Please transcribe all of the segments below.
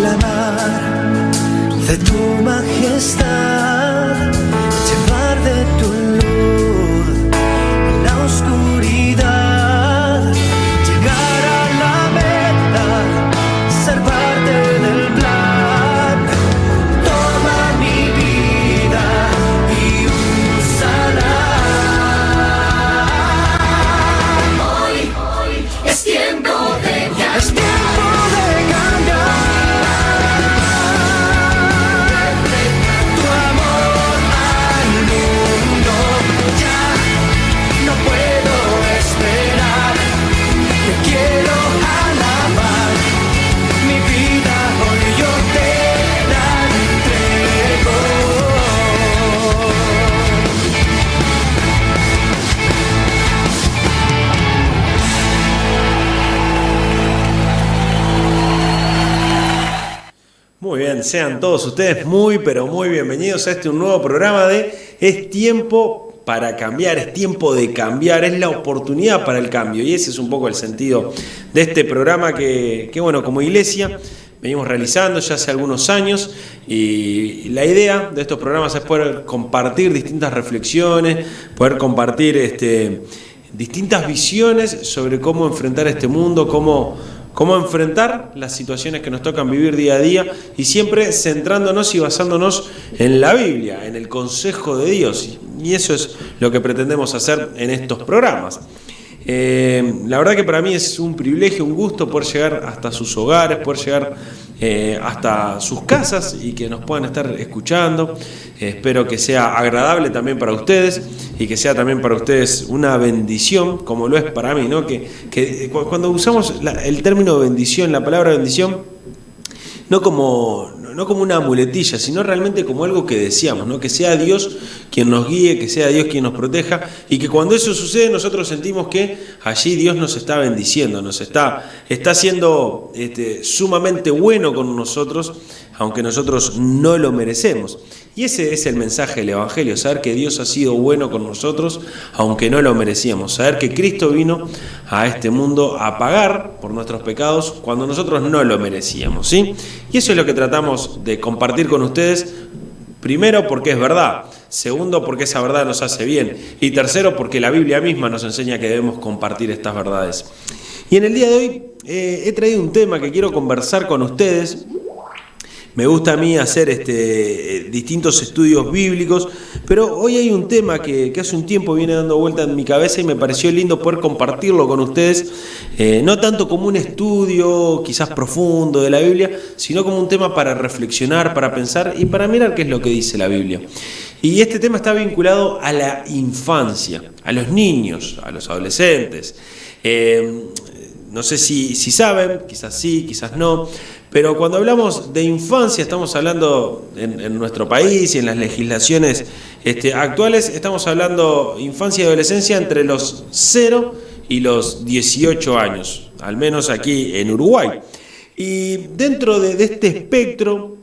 proclamar de tu majestad, llevar de tu luz en la oscuridad, llegar a la meta, ser parte del plan. Toma mi vida y úsala. Hoy es tiempo de cambiar. Es tiempo de cambiar. Tu amor al mundo. Ya no puedo esperar. Te quiero alabar. Mi vida hoy yo te la entrego. Muy bien, sean todos ustedes muy, pero muy bienvenidos a un nuevo programa de Es Tiempo para Cambiar, es tiempo de cambiar, es la oportunidad para el cambio. Y ese es un poco el sentido de este programa que bueno, como iglesia venimos realizando ya hace algunos años, y la idea de estos programas es poder compartir distintas reflexiones, poder compartir distintas visiones sobre cómo enfrentar este mundo, cómo enfrentar las situaciones que nos tocan vivir día a día, y siempre centrándonos y basándonos en la Biblia, en el consejo de Dios. Y eso es lo que pretendemos hacer en estos programas. La verdad que para mí es un privilegio, un gusto poder llegar hasta sus hogares, poder llegar hasta sus casas y que nos puedan estar escuchando. Espero que sea agradable también para ustedes y que sea también para ustedes una bendición, como lo es para mí, ¿no? Que cuando usamos el término bendición, la palabra bendición, no como una muletilla, sino realmente como algo que deseamos, ¿no? Que sea Dios quien nos guíe, que sea Dios quien nos proteja, y que cuando eso sucede nosotros sentimos que allí Dios nos está bendiciendo, nos está siendo sumamente bueno con nosotros, aunque nosotros no lo merecemos. Y ese es el mensaje del Evangelio, saber que Dios ha sido bueno con nosotros, aunque no lo merecíamos, saber que Cristo vino a este mundo a pagar por nuestros pecados cuando nosotros no lo merecíamos, ¿sí? Y eso es lo que tratamos de compartir con ustedes, primero porque es verdad, segundo porque esa verdad nos hace bien, y tercero porque la Biblia misma nos enseña que debemos compartir estas verdades. Y en el día de hoy he traído un tema que quiero conversar con ustedes. Me gusta a mí hacer distintos estudios bíblicos, pero hoy hay un tema que hace un tiempo viene dando vuelta en mi cabeza y me pareció lindo poder compartirlo con ustedes, no tanto como un estudio quizás profundo de la Biblia, sino como un tema para reflexionar, para pensar y para mirar qué es lo que dice la Biblia. Y este tema está vinculado a la infancia, a los niños, a los adolescentes. No sé si saben, quizás sí, quizás no, pero cuando hablamos de infancia estamos hablando en nuestro país y en las legislaciones actuales, estamos hablando infancia y adolescencia entre los 0 y los 18 años, al menos aquí en Uruguay. Y dentro de este espectro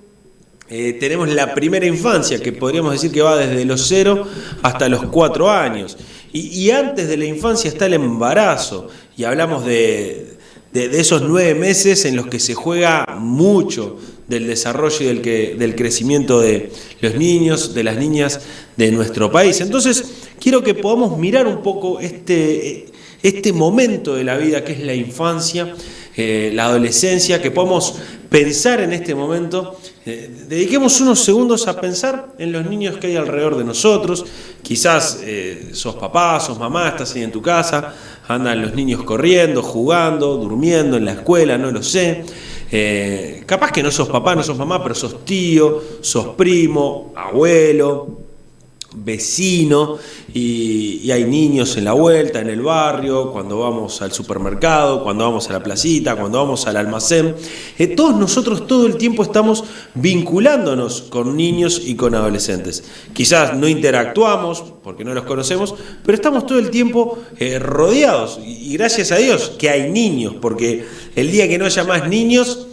tenemos la primera infancia, que podríamos decir que va desde los 0 hasta los 4 años. Y antes de la infancia está el embarazo, y hablamos de esos 9 meses en los que se juega mucho del desarrollo y del crecimiento de los niños, de las niñas de nuestro país. Entonces, quiero que podamos mirar un poco este momento de la vida que es la infancia, la adolescencia, que podamos pensar en este momento. Dediquemos unos segundos a pensar en los niños que hay alrededor de nosotros. Quizás sos papá, sos mamá, estás ahí en tu casa, andan los niños corriendo, jugando, durmiendo en la escuela, no lo sé. Capaz que no sos papá, no sos mamá, pero sos tío, sos primo, abuelo, vecino, y hay niños en la vuelta, en el barrio, cuando vamos al supermercado, cuando vamos a la placita, cuando vamos al almacén. Todos nosotros todo el tiempo estamos vinculándonos con niños y con adolescentes. Quizás no interactuamos porque no los conocemos, pero estamos todo el tiempo rodeados, y gracias a Dios que hay niños, porque el día que no haya más niños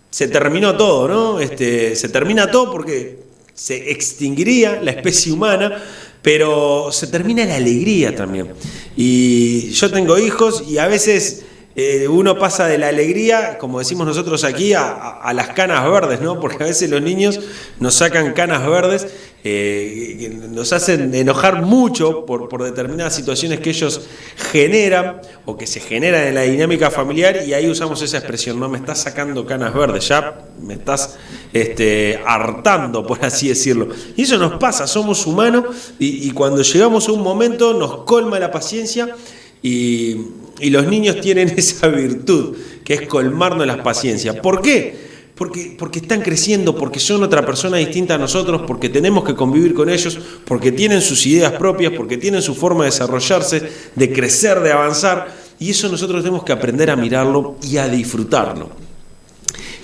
se terminó todo, ¿no? Se termina todo porque se extinguiría la especie humana, pero se termina la alegría también. Y yo tengo hijos y a veces uno pasa de la alegría, como decimos nosotros aquí, a las canas verdes, ¿no? Porque a veces los niños nos sacan canas verdes, que nos hacen enojar mucho por determinadas situaciones que ellos generan o que se generan en la dinámica familiar, y ahí usamos esa expresión, ¿no? Me estás sacando canas verdes, ya me estás hartando, por así decirlo. Y eso nos pasa, somos humanos, y cuando llegamos a un momento nos colma la paciencia. Y los niños tienen esa virtud, que es colmarnos las paciencias. ¿Por qué? Porque están creciendo, porque son otra persona distinta a nosotros, porque tenemos que convivir con ellos, porque tienen sus ideas propias, porque tienen su forma de desarrollarse, de crecer, de avanzar. Y eso nosotros tenemos que aprender a mirarlo y a disfrutarlo.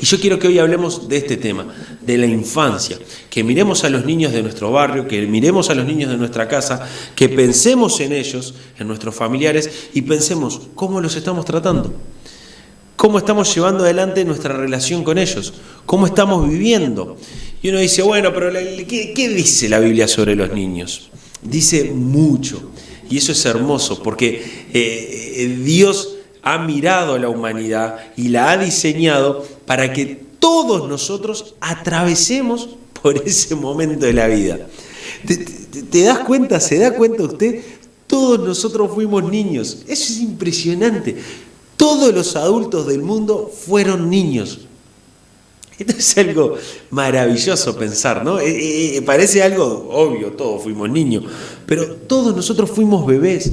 Y yo quiero que hoy hablemos de este tema, de la infancia, que miremos a los niños de nuestro barrio, que miremos a los niños de nuestra casa, que pensemos en ellos, en nuestros familiares, y pensemos cómo los estamos tratando, cómo estamos llevando adelante nuestra relación con ellos, cómo estamos viviendo. Y uno dice, bueno, pero ¿qué dice la Biblia sobre los niños? Dice mucho, y eso es hermoso, porque Dios ha mirado a la humanidad y la ha diseñado para que todos nosotros atravesemos por ese momento de la vida. ¿Te das cuenta? ¿Se da cuenta usted? Todos nosotros fuimos niños. Eso es impresionante. Todos los adultos del mundo fueron niños. Esto es algo maravilloso pensar, ¿no? Parece algo obvio, todos fuimos niños, pero todos nosotros fuimos bebés.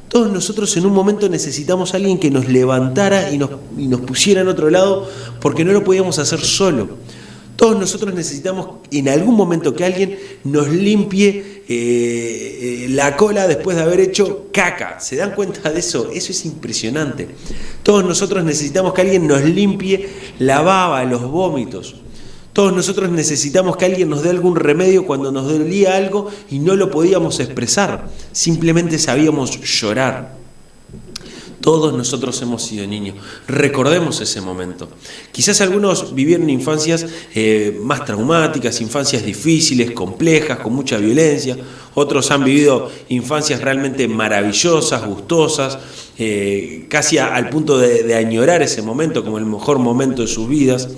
Todos nosotros en un momento necesitamos a alguien que nos levantara y nos pusiera en otro lado, porque no lo podíamos hacer solo. Todos nosotros necesitamos en algún momento que alguien nos limpie la cola después de haber hecho caca. ¿Se dan cuenta de eso? Eso es impresionante. Todos nosotros necesitamos que alguien nos limpie la baba, los vómitos. Todos nosotros necesitamos que alguien nos dé algún remedio cuando nos dolía algo y no lo podíamos expresar, simplemente sabíamos llorar. Todos nosotros hemos sido niños, recordemos ese momento. Quizás algunos vivieron infancias más traumáticas, infancias difíciles, complejas, con mucha violencia. Otros han vivido infancias realmente maravillosas, gustosas, casi al punto de añorar ese momento como el mejor momento de sus vidas.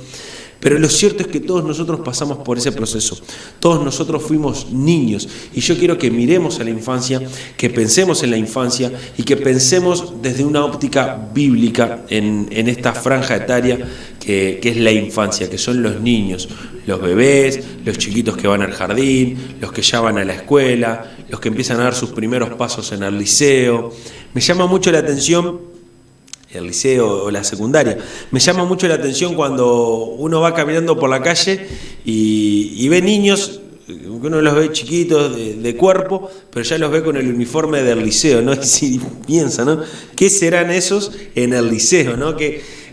Pero lo cierto es que todos nosotros pasamos por ese proceso, todos nosotros fuimos niños, y yo quiero que miremos a la infancia, que pensemos en la infancia y que pensemos desde una óptica bíblica en esta franja etaria que es la infancia, que son los niños, los bebés, los chiquitos que van al jardín, los que ya van a la escuela, los que empiezan a dar sus primeros pasos en el liceo. Me llama mucho la atención el liceo o la secundaria. Me llama mucho la atención cuando uno va caminando por la calle y ve niños, uno los ve chiquitos de cuerpo, pero ya los ve con el uniforme del liceo, ¿no? Y si piensa, ¿no? ¿Qué serán esos en el liceo, ¿no? Que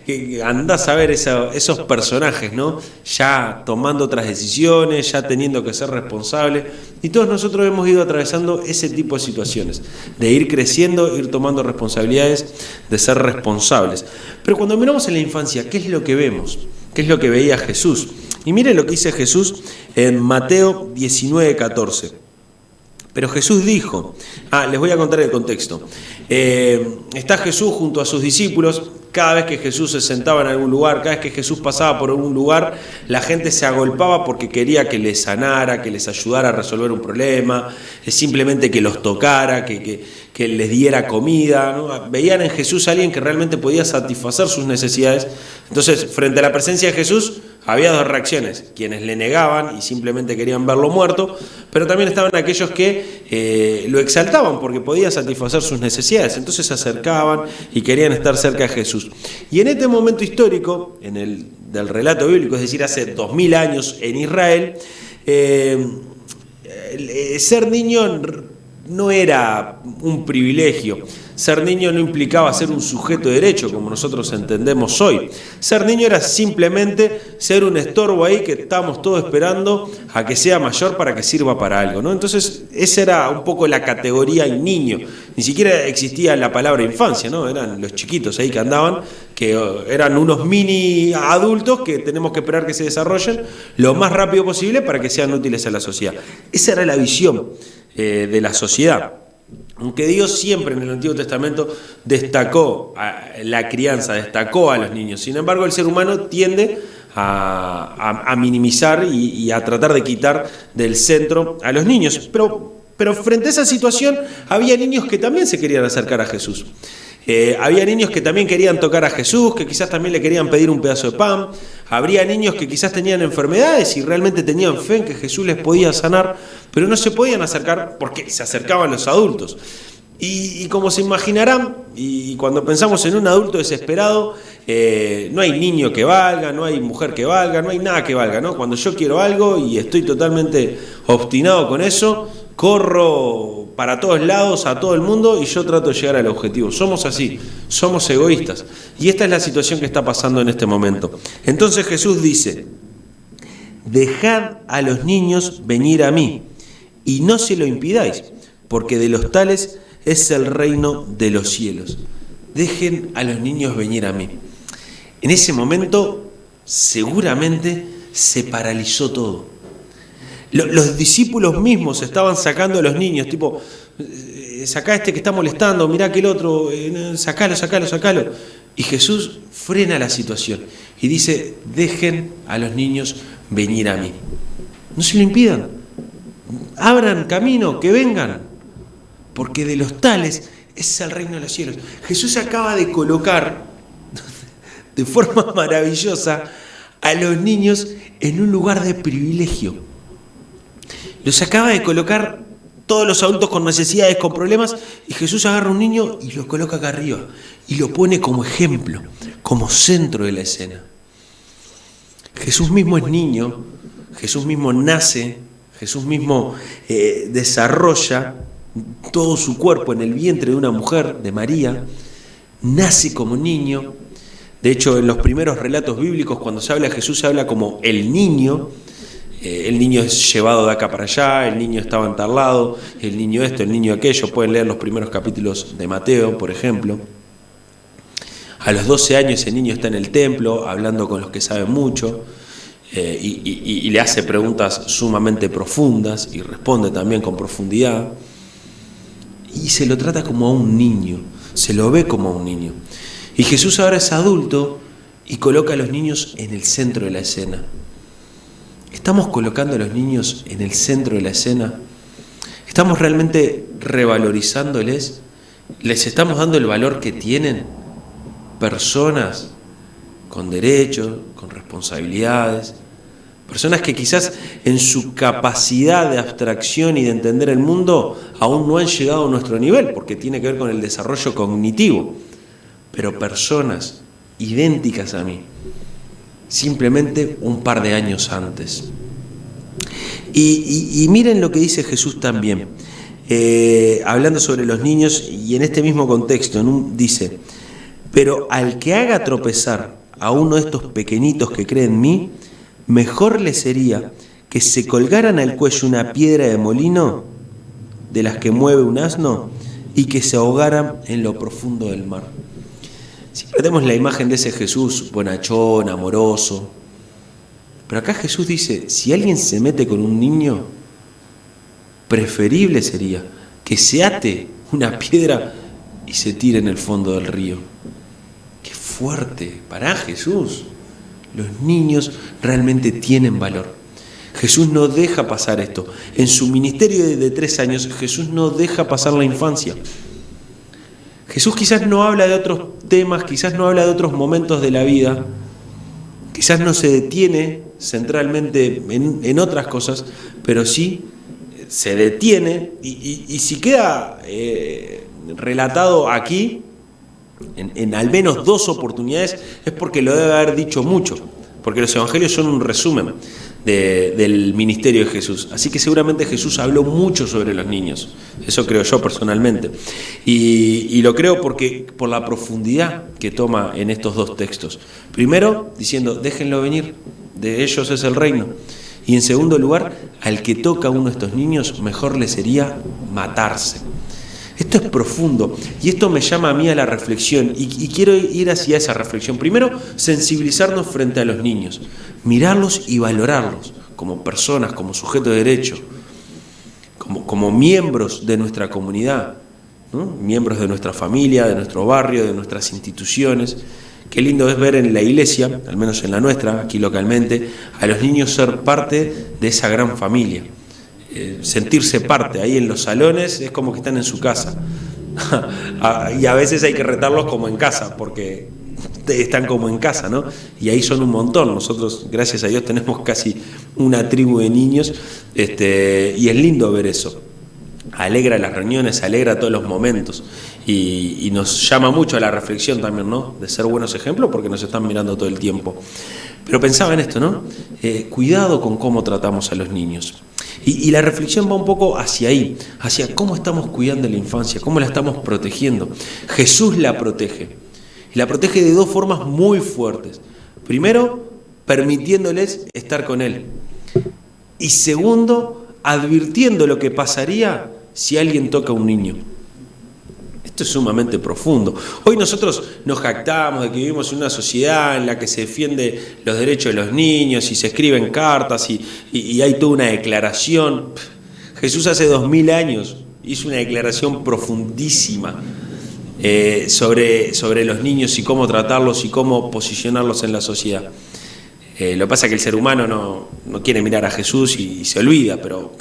andás a ver esos personajes, ¿no? Ya tomando otras decisiones, ya teniendo que ser responsables. Y todos nosotros hemos ido atravesando ese tipo de situaciones, de ir creciendo, ir tomando responsabilidades, de ser responsables. Pero cuando miramos en la infancia, ¿qué es lo que vemos? ¿Qué es lo que veía Jesús? Y mire lo que dice Jesús en Mateo 19:14. Pero Jesús dijo, les voy a contar el contexto. Está Jesús junto a sus discípulos. Cada vez que Jesús se sentaba en algún lugar, cada vez que Jesús pasaba por algún lugar, la gente se agolpaba porque quería que les sanara, que les ayudara a resolver un problema, simplemente que los tocara, que les diera comida, ¿no? Veían en Jesús a alguien que realmente podía satisfacer sus necesidades. Entonces, frente a la presencia de Jesús, había dos reacciones: quienes le negaban y simplemente querían verlo muerto, pero también estaban aquellos que lo exaltaban porque podía satisfacer sus necesidades. Entonces se acercaban y querían estar cerca de Jesús. Y en este momento histórico, del relato bíblico, es decir, hace 2000 años en Israel, ser niño no era un privilegio. Ser niño no implicaba ser un sujeto de derecho, como nosotros entendemos hoy. Ser niño era simplemente ser un estorbo ahí que estamos todos esperando a que sea mayor para que sirva para algo, ¿no? Entonces, esa era un poco la categoría niño. Ni siquiera existía la palabra infancia, ¿no? Eran los chiquitos ahí que andaban, que eran unos mini adultos que tenemos que esperar que se desarrollen lo más rápido posible para que sean útiles a la sociedad. Esa era la visión de la sociedad. Aunque Dios siempre en el Antiguo Testamento destacó la crianza, destacó a los niños. Sin embargo, el ser humano tiende a minimizar y a tratar de quitar del centro a los niños. Pero frente a esa situación había niños que también se querían acercar a Jesús. Había niños que también querían tocar a Jesús, que quizás también le querían pedir un pedazo de pan. Habría niños que quizás tenían enfermedades y realmente tenían fe en que Jesús les podía sanar, pero no se podían acercar porque se acercaban los adultos. Y como se imaginarán, y cuando pensamos en un adulto desesperado, no hay niño que valga, no hay mujer que valga, no hay nada que valga, ¿no? Cuando yo quiero algo y estoy totalmente obstinado con eso, corro para todos lados, a todo el mundo, y yo trato de llegar al objetivo. Somos así, somos egoístas. Y esta es la situación que está pasando en este momento. Entonces Jesús dice: dejad a los niños venir a mí, y no se lo impidáis, porque de los tales es el reino de los cielos. Dejen a los niños venir a mí. En ese momento seguramente se paralizó todo. Los discípulos mismos estaban sacando a los niños, tipo, sacá a este que está molestando, mirá aquel otro, sacalo. Y Jesús frena la situación y dice: dejen a los niños venir a mí. No se lo impidan, abran camino, que vengan, porque de los tales es el reino de los cielos. Jesús acaba de colocar de forma maravillosa a los niños en un lugar de privilegio. Los acaba de colocar todos los adultos con necesidades, con problemas, y Jesús agarra a un niño y lo coloca acá arriba y lo pone como ejemplo, como centro de la escena. Jesús mismo es niño, Jesús mismo nace, Jesús mismo desarrolla todo su cuerpo en el vientre de una mujer, de María, nace como niño. De hecho, en los primeros relatos bíblicos, cuando se habla de Jesús, se habla como el niño. El niño es llevado de acá para allá, el niño estaba entarlado, el niño esto, el niño aquello. Pueden leer los primeros capítulos de Mateo, por ejemplo. A los 12 años el niño está en el templo, hablando con los que saben mucho, y le hace preguntas sumamente profundas, y responde también con profundidad. Y se lo trata como a un niño, se lo ve como a un niño. Y Jesús ahora es adulto y coloca a los niños en el centro de la escena. ¿Estamos colocando a los niños en el centro de la escena? ¿Estamos realmente revalorizándoles? ¿Les estamos dando el valor que tienen? Personas con derechos, con responsabilidades, personas que quizás en su capacidad de abstracción y de entender el mundo aún no han llegado a nuestro nivel, porque tiene que ver con el desarrollo cognitivo, pero personas idénticas a mí, simplemente un par de años antes. Y miren lo que dice Jesús también, hablando sobre los niños, y en este mismo contexto, dice: pero al que haga tropezar a uno de estos pequeñitos que cree en mí, mejor le sería que se colgaran al cuello una piedra de molino, de las que mueve un asno, y que se ahogaran en lo profundo del mar. Siempre tenemos la imagen de ese Jesús bonachón, amoroso. Pero acá Jesús dice: si alguien se mete con un niño, preferible sería que se ate una piedra y se tire en el fondo del río. ¡Qué fuerte! Para Jesús, los niños realmente tienen valor. Jesús no deja pasar esto. En su ministerio de 3 años, Jesús no deja pasar la infancia. Jesús quizás no habla de otros temas, quizás no habla de otros momentos de la vida, quizás no se detiene centralmente en otras cosas, pero sí se detiene y si queda relatado aquí, en al menos 2 oportunidades, es porque lo debe haber dicho mucho, porque los evangelios son un resumen del ministerio de Jesús. Así que seguramente Jesús habló mucho sobre los niños. Eso creo yo personalmente. Y lo creo porque por la profundidad que toma en estos 2 textos. Primero, diciendo: déjenlo venir, de ellos es el reino. Y en segundo lugar, al que toca a uno de estos niños, mejor le sería matarse. Esto es profundo y esto me llama a mí a la reflexión y quiero ir hacia esa reflexión. Primero, sensibilizarnos frente a los niños, mirarlos y valorarlos como personas, como sujetos de derecho, como miembros de nuestra comunidad, ¿no? Miembros de nuestra familia, de nuestro barrio, de nuestras instituciones. Qué lindo es ver en la iglesia, al menos en la nuestra, aquí localmente, a los niños ser parte de esa gran familia. Sentirse parte, ahí en los salones es como que están en su casa. Y a veces hay que retarlos como en casa, porque están como en casa, ¿no? Y ahí son un montón. Nosotros, gracias a Dios, tenemos casi una tribu de niños, y es lindo ver eso. Alegra las reuniones, alegra todos los momentos, y nos llama mucho a la reflexión también, ¿no? De ser buenos ejemplos, porque nos están mirando todo el tiempo. Pero pensaba en esto, ¿no? Cuidado con cómo tratamos a los niños. Y la reflexión va un poco hacia ahí, hacia cómo estamos cuidando la infancia, cómo la estamos protegiendo. Jesús la protege, y la protege de dos formas muy fuertes. Primero, permitiéndoles estar con Él. Y segundo, advirtiendo lo que pasaría si alguien toca a un niño. Esto es sumamente profundo. Hoy nosotros nos jactamos de que vivimos en una sociedad en la que se defiende los derechos de los niños y se escriben cartas y hay toda una declaración. Jesús hace 2000 años hizo una declaración profundísima sobre los niños y cómo tratarlos y cómo posicionarlos en la sociedad. Lo que pasa es que el ser humano no quiere mirar a Jesús y se olvida, pero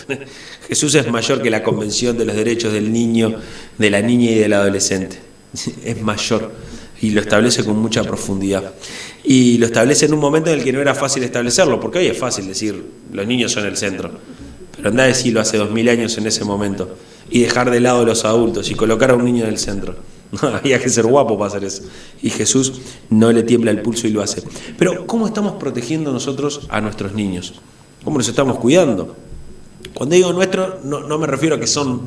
Jesús es mayor que la Convención de los Derechos del Niño, de la Niña y del Adolescente. Es mayor y lo establece con mucha profundidad. Y lo establece en un momento en el que no era fácil establecerlo, porque hoy es fácil decir, los niños son el centro. Pero andá a decirlo hace 2000 años en ese momento y dejar de lado a los adultos y colocar a un niño en el centro. No, había que ser guapo para hacer eso. Y Jesús no le tiembla el pulso y lo hace. Pero ¿cómo estamos protegiendo nosotros a nuestros niños? ¿Cómo los estamos cuidando? Cuando digo nuestro, no me refiero a que son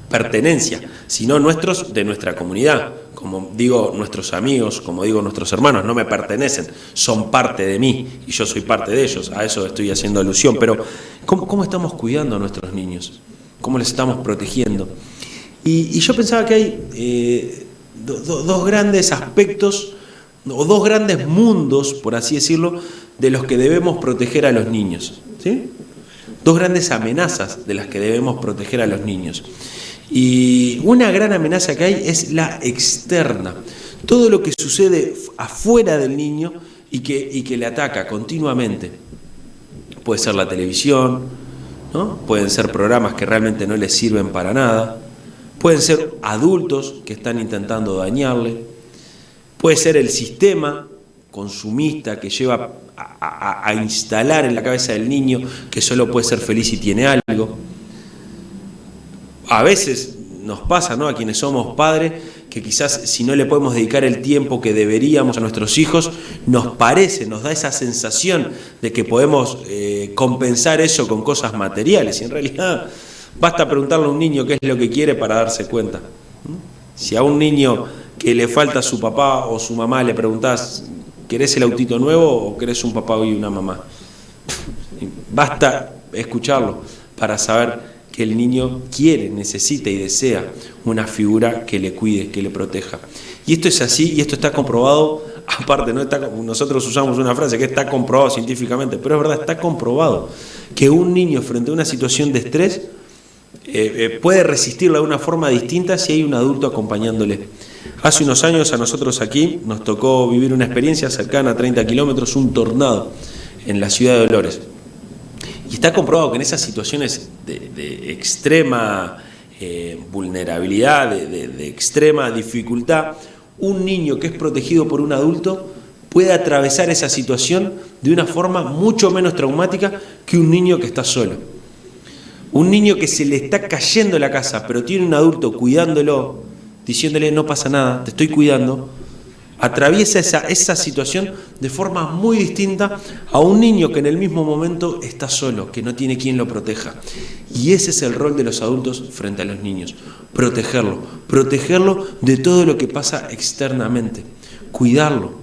pertenencia, sino nuestros de nuestra comunidad. Como digo nuestros amigos, como digo nuestros hermanos, no me pertenecen, son parte de mí y yo soy parte de ellos. A eso estoy haciendo alusión. Pero ¿cómo estamos cuidando a nuestros niños? ¿Cómo les estamos protegiendo? Y yo pensaba que hay dos grandes aspectos o dos grandes mundos, por así decirlo, de los que debemos proteger a los niños, ¿sí? Dos grandes amenazas de las que debemos proteger a los niños. Y una gran amenaza que hay es la externa, todo lo que sucede afuera del niño y que le ataca continuamente. Puede ser la televisión, ¿no? Pueden ser programas que realmente no les sirven para nada. Pueden ser adultos que están intentando dañarle. Puede ser el sistema consumista que lleva a instalar en la cabeza del niño que solo puede ser feliz si tiene algo. A veces nos pasa, ¿no?, a quienes somos padres, que quizás si no le podemos dedicar el tiempo que deberíamos a nuestros hijos, nos da esa sensación de que podemos compensar eso con cosas materiales. Y en realidad basta preguntarle a un niño qué es lo que quiere para darse cuenta. Si a un niño que le falta a su papá o su mamá le preguntás, ¿querés el autito nuevo o querés un papá y una mamá? Basta escucharlo para saber que el niño quiere, necesita y desea una figura que le cuide, que le proteja. Y esto es así, y esto está comprobado. Aparte, nosotros usamos una frase que está comprobado científicamente, pero es verdad, está comprobado que un niño frente a una situación de estrés puede resistirla de una forma distinta si hay un adulto acompañándole. Hace unos años a nosotros aquí nos tocó vivir una experiencia cercana a 30 kilómetros, un tornado en la ciudad de Dolores. Y está comprobado que en esas situaciones de extrema vulnerabilidad, de extrema dificultad, un niño que es protegido por un adulto puede atravesar esa situación de una forma mucho menos traumática que un niño que está solo. Un niño que se le está cayendo la casa, pero tiene un adulto cuidándolo, diciéndole no pasa nada, te estoy cuidando, atraviesa esa situación de forma muy distinta a un niño que en el mismo momento está solo, que no tiene quien lo proteja. Y ese es el rol de los adultos frente a los niños, protegerlo de todo lo que pasa externamente, cuidarlo,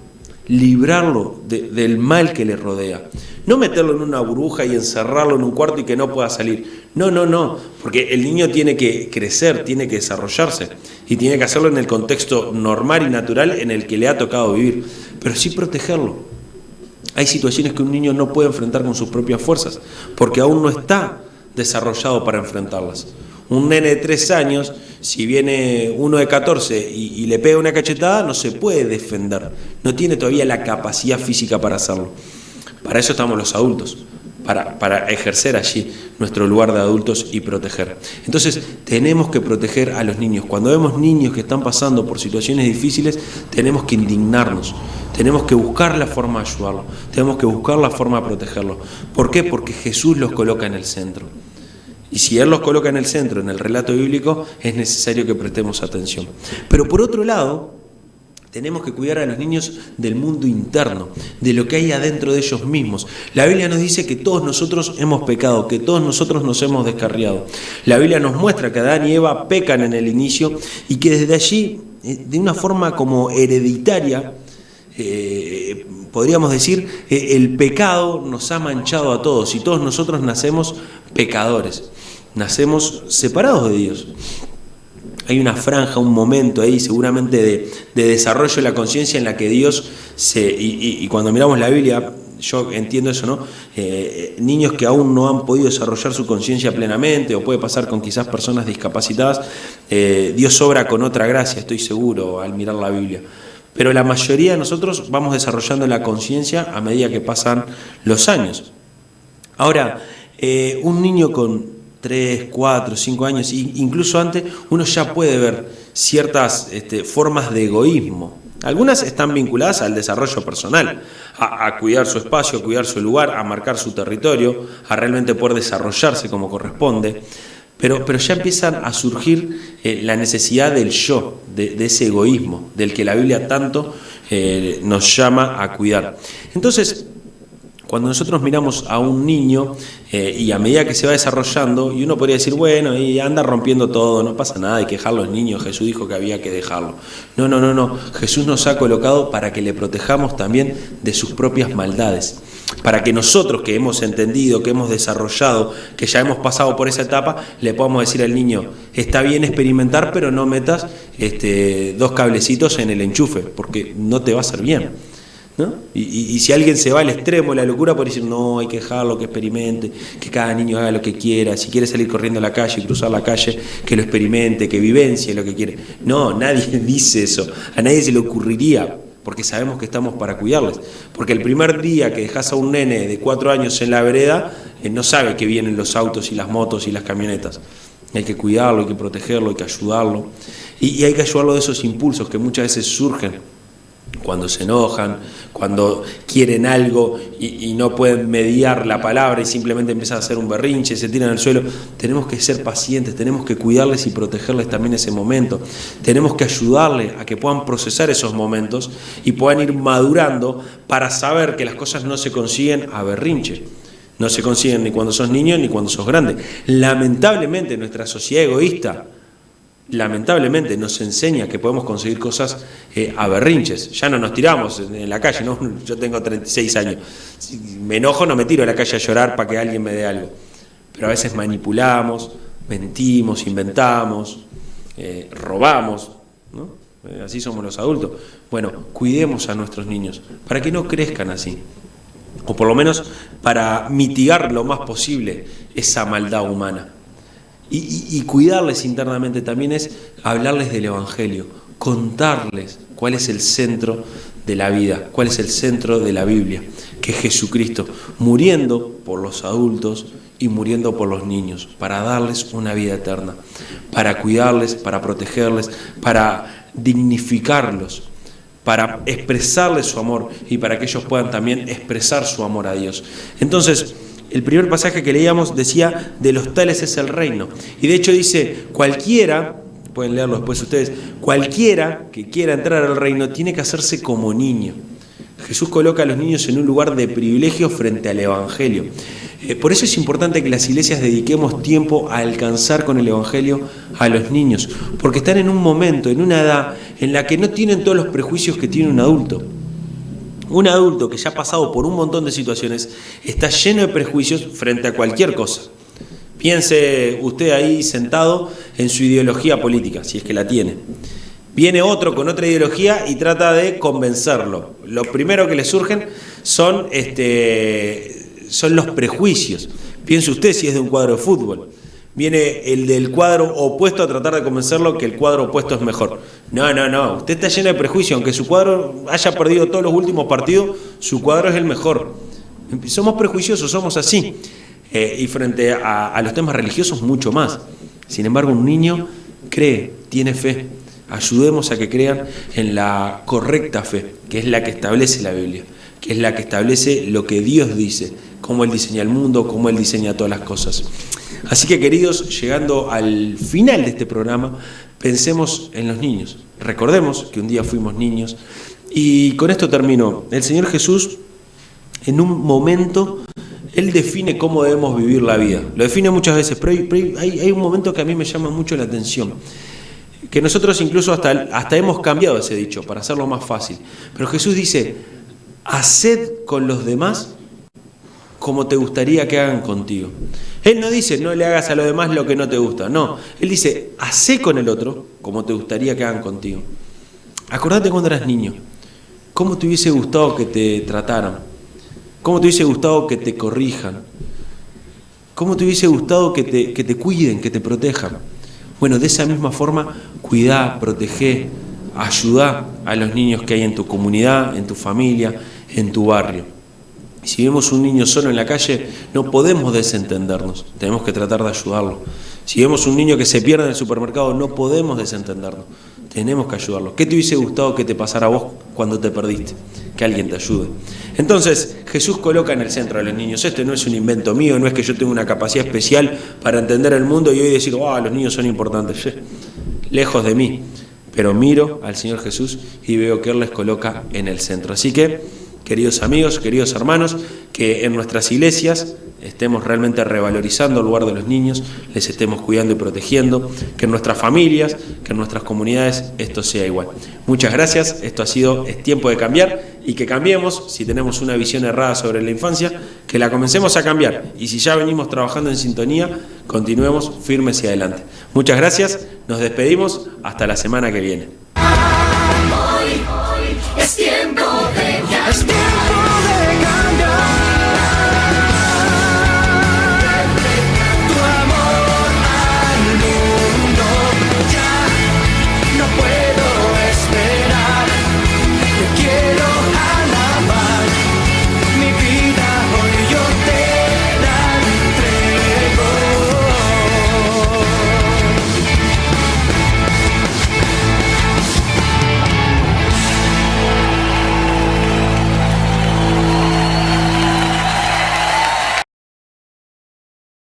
librarlo del mal que le rodea. No meterlo en una burbuja y encerrarlo en un cuarto y que no pueda salir. No, porque el niño tiene que crecer, tiene que desarrollarse y tiene que hacerlo en el contexto normal y natural en el que le ha tocado vivir, pero sí protegerlo. Hay situaciones que un niño no puede enfrentar con sus propias fuerzas porque aún no está desarrollado para enfrentarlas. Un nene de 3 años, si viene uno de 14 y le pega una cachetada, no se puede defender. No tiene todavía la capacidad física para hacerlo. Para eso estamos los adultos, para ejercer allí nuestro lugar de adultos y proteger. Entonces, tenemos que proteger a los niños. Cuando vemos niños que están pasando por situaciones difíciles, tenemos que indignarnos. Tenemos que buscar la forma de ayudarlos. Tenemos que buscar la forma de protegerlos. ¿Por qué? Porque Jesús los coloca en el centro. Y si Él los coloca en el centro, en el relato bíblico, es necesario que prestemos atención. Pero por otro lado, tenemos que cuidar a los niños del mundo interno, de lo que hay adentro de ellos mismos. La Biblia nos dice que todos nosotros hemos pecado, que todos nosotros nos hemos descarriado. La Biblia nos muestra que Adán y Eva pecan en el inicio y que desde allí, de una forma como hereditaria, podríamos decir, el pecado nos ha manchado a todos y todos nosotros nacemos pecadores, nacemos separados de Dios. Hay una franja, un momento ahí seguramente de desarrollo de la conciencia en la que Dios y cuando miramos la Biblia, yo entiendo eso, ¿no? Niños que aún no han podido desarrollar su conciencia plenamente, o puede pasar con quizás personas discapacitadas, Dios obra con otra gracia, estoy seguro, al mirar la Biblia. Pero la mayoría de nosotros vamos desarrollando la conciencia a medida que pasan los años. Ahora, un niño con 3, 4, 5 años, incluso antes, uno ya puede ver ciertas formas de egoísmo. Algunas están vinculadas al desarrollo personal, a cuidar su espacio, a cuidar su lugar, a marcar su territorio, a realmente poder desarrollarse como corresponde. Pero ya empiezan a surgir la necesidad del yo, de ese egoísmo, del que la Biblia tanto nos llama a cuidar. Entonces, cuando nosotros miramos a un niño y a medida que se va desarrollando, y uno podría decir, bueno, y anda rompiendo todo, no pasa nada, hay que dejar a los niños, Jesús dijo que había que dejarlo. No, Jesús nos ha colocado para que le protejamos también de sus propias maldades, para que nosotros que hemos entendido, que hemos desarrollado, que ya hemos pasado por esa etapa, le podamos decir al niño, está bien experimentar, pero no metas 2 cablecitos en el enchufe, porque no te va a hacer bien, ¿no? Y si alguien se va al extremo de la locura, puede decir, no, hay que dejarlo, que experimente, que cada niño haga lo que quiera, si quiere salir corriendo a la calle y cruzar la calle, que lo experimente, que vivencie lo que quiere. No, nadie dice eso, a nadie se le ocurriría, porque sabemos que estamos para cuidarles. Porque el primer día que dejas a un nene de 4 años en la vereda, no sabe que vienen los autos y las motos y las camionetas. Hay que cuidarlo, hay que protegerlo, hay que ayudarlo. Y hay que ayudarlo de esos impulsos que muchas veces surgen cuando se enojan, cuando quieren algo y no pueden mediar la palabra y simplemente empiezan a hacer un berrinche, se tiran al suelo. Tenemos que ser pacientes, tenemos que cuidarles y protegerles también ese momento. Tenemos que ayudarles a que puedan procesar esos momentos y puedan ir madurando para saber que las cosas no se consiguen a berrinche. No se consiguen ni cuando sos niño ni cuando sos grande. Lamentablemente nuestra sociedad egoísta nos enseña que podemos conseguir cosas a berrinches. Ya no nos tiramos en la calle, ¿no? Yo tengo 36 años. Si me enojo, no me tiro a la calle a llorar para que alguien me dé algo. Pero a veces manipulamos, mentimos, inventamos, robamos, ¿no? Así somos los adultos. Bueno, cuidemos a nuestros niños para que no crezcan así. O por lo menos para mitigar lo más posible esa maldad humana. Y cuidarles internamente también es hablarles del Evangelio, contarles cuál es el centro de la vida, cuál es el centro de la Biblia, que es Jesucristo, muriendo por los adultos y muriendo por los niños, para darles una vida eterna, para cuidarles, para protegerles, para dignificarlos, para expresarles su amor y para que ellos puedan también expresar su amor a Dios. Entonces, el primer pasaje que leíamos decía, de los tales es el reino. Y de hecho dice, cualquiera, pueden leerlo después ustedes, cualquiera que quiera entrar al reino tiene que hacerse como niño. Jesús coloca a los niños en un lugar de privilegio frente al Evangelio. Por eso es importante que las iglesias dediquemos tiempo a alcanzar con el Evangelio a los niños, porque están en un momento, en una edad en la que no tienen todos los prejuicios que tiene un adulto. Un adulto que ya ha pasado por un montón de situaciones está lleno de prejuicios frente a cualquier cosa. Piense usted ahí sentado en su ideología política, si es que la tiene. Viene otro con otra ideología y trata de convencerlo. Lo primero que le surgen son los prejuicios. Piense usted si es de un cuadro de fútbol. Viene el del cuadro opuesto a tratar de convencerlo que el cuadro opuesto es mejor. No, usted está lleno de prejuicio, aunque su cuadro haya perdido todos los últimos partidos, su cuadro es el mejor. Somos prejuiciosos, somos así. Y frente a los temas religiosos, mucho más. Sin embargo, un niño cree, tiene fe. Ayudemos a que crean en la correcta fe, que es la que establece la Biblia, que es la que establece lo que Dios dice, cómo Él diseña el mundo, cómo Él diseña todas las cosas. Así que, queridos, llegando al final de este programa, pensemos en los niños. Recordemos que un día fuimos niños. Y con esto termino. El Señor Jesús, en un momento, Él define cómo debemos vivir la vida. Lo define muchas veces, pero hay un momento que a mí me llama mucho la atención. Que nosotros incluso hasta hemos cambiado ese dicho para hacerlo más fácil. Pero Jesús dice, haced con los demás como te gustaría que hagan contigo. Él no dice, no le hagas a los demás lo que no te gusta. No, Él dice, hacé con el otro como te gustaría que hagan contigo. Acordate cuando eras niño, cómo te hubiese gustado que te trataran, cómo te hubiese gustado que te corrijan, cómo te hubiese gustado que te cuiden, que te protejan. Bueno, de esa misma forma, cuidá, protegé, ayudá a los niños que hay en tu comunidad, en tu familia, en tu barrio. Si vemos un niño solo en la calle, no podemos desentendernos, tenemos que tratar de ayudarlo. Si vemos un niño que se pierde en el supermercado, no podemos desentendernos, tenemos que ayudarlo. ¿Qué te hubiese gustado que te pasara a vos cuando te perdiste? Que alguien te ayude. Entonces, Jesús coloca en el centro a los niños. Este no es un invento mío, no es que yo tenga una capacidad especial para entender el mundo y hoy decir, los niños son importantes. Lejos de mí. Pero miro al Señor Jesús y veo que Él les coloca en el centro. Así que, queridos amigos, queridos hermanos, que en nuestras iglesias estemos realmente revalorizando el lugar de los niños, les estemos cuidando y protegiendo, que en nuestras familias, que en nuestras comunidades esto sea igual. Muchas gracias, esto ha sido Es Tiempo de Cambiar, y que cambiemos, si tenemos una visión errada sobre la infancia, que la comencemos a cambiar, y si ya venimos trabajando en sintonía, continuemos firmes y adelante. Muchas gracias, nos despedimos, hasta la semana que viene.